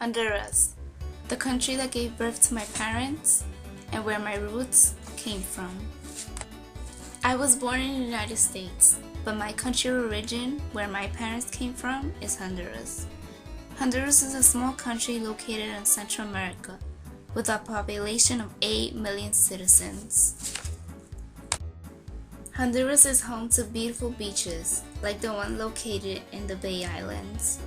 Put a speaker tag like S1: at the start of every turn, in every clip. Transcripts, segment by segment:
S1: Honduras, the country that gave birth to my parents and where my roots came from. I was born in the United States, but my country of origin, where my parents came from, is Honduras. Honduras is a small country located in Central America with a population of 8 million citizens. Honduras is home to beautiful beaches like the one located in the Bay Islands,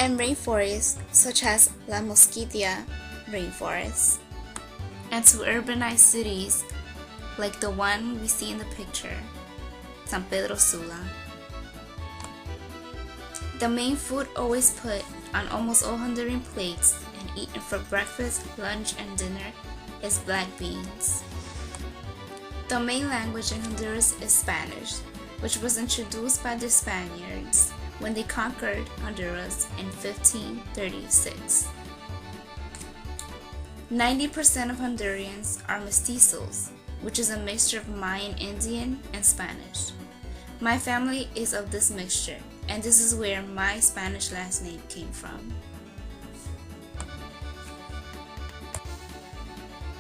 S1: and rainforests such as La Mosquitia rainforest, and to urbanized cities like the one we see in the picture, San Pedro Sula. The main food always put on almost all Honduran plates and eaten for breakfast, lunch, and dinner is black beans. The main language in Honduras is Spanish, which was introduced by the Spaniards when they conquered Honduras in 1536. 90% of Hondurans are mestizos, which is a mixture of Mayan Indian and Spanish. My family is of this mixture, and this is where my Spanish last name came from.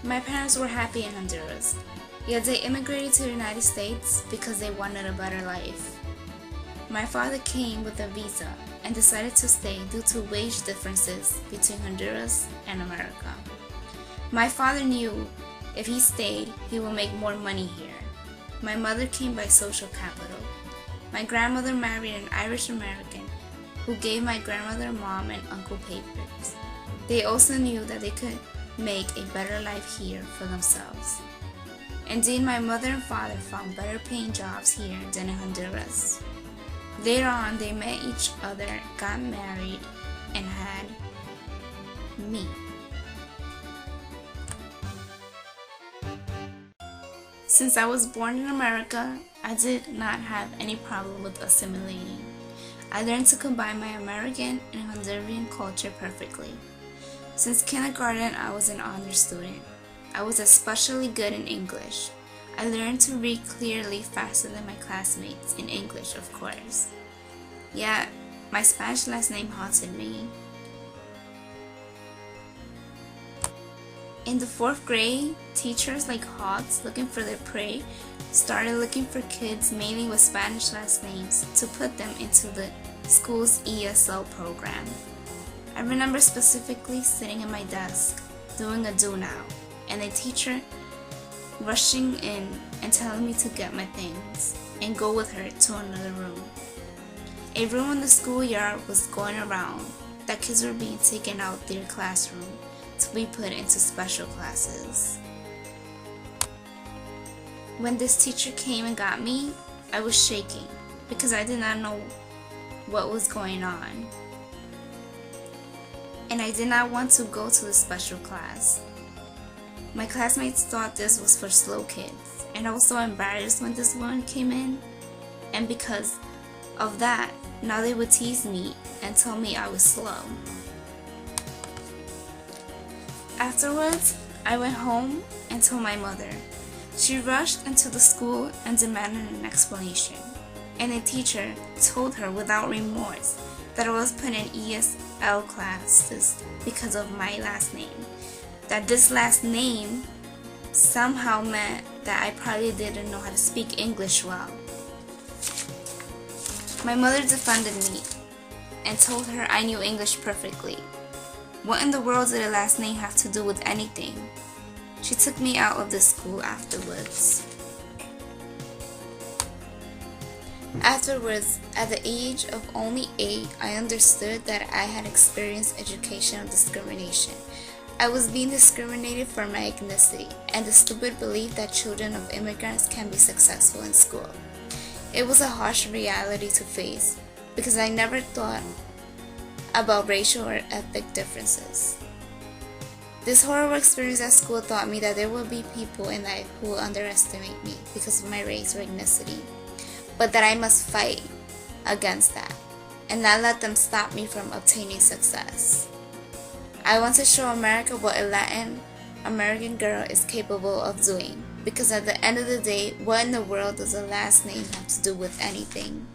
S1: My parents were happy in Honduras, yet they immigrated to the United States because they wanted a better life. My father came with a visa and decided to stay due to wage differences between Honduras and America. My father knew if he stayed, he would make more money here. My mother came by social capital. My grandmother married an Irish American who gave my grandmother, mom, and uncle papers. They also knew that they could make a better life here for themselves. Indeed, my mother and father found better paying jobs here than in Honduras. Later on, they met each other, got married, and had me. Since I was born in America, I did not have any problem with assimilating. I learned to combine my American and Honduran culture perfectly. Since kindergarten, I was an honor student. I was especially good in English. I learned to read clearly faster than my classmates in English, of course. Yet, my Spanish last name haunted me. In the 4th grade, teachers like hawks looking for their prey started looking for kids mainly with Spanish last names to put them into the school's ESL program. I remember specifically sitting at my desk doing a do now, and a teacher rushing in and telling me to get my things and go with her to another room. A rumor in the schoolyard was going around that kids were being taken out their classroom to be put into special classes. When this teacher came and got me, I was shaking because I did not know what was going on, and I did not want to go to the special class. My classmates thought this was for slow kids, and I was so embarrassed when this woman came in, and because of that, now they would tease me and tell me I was slow. Afterwards, I went home and told my mother. She rushed into the school and demanded an explanation, and the teacher told her without remorse that I was put in ESL classes because of my last name. That this last name somehow meant that I probably didn't know how to speak English well. My mother defended me and told her I knew English perfectly. What in the world did a last name have to do with anything? She took me out of the school afterwards. Afterwards, at the age of only 8, I understood that I had experienced educational discrimination. I was being discriminated for my ethnicity and the stupid belief that children of immigrants can be successful in school. It was a harsh reality to face because I never thought about racial or ethnic differences. This horrible experience at school taught me that there will be people in life who will underestimate me because of my race or ethnicity, but that I must fight against that and not let them stop me from obtaining success. I want to show America what a Latin American girl is capable of doing, because at the end of the day, what in the world does a last name have to do with anything?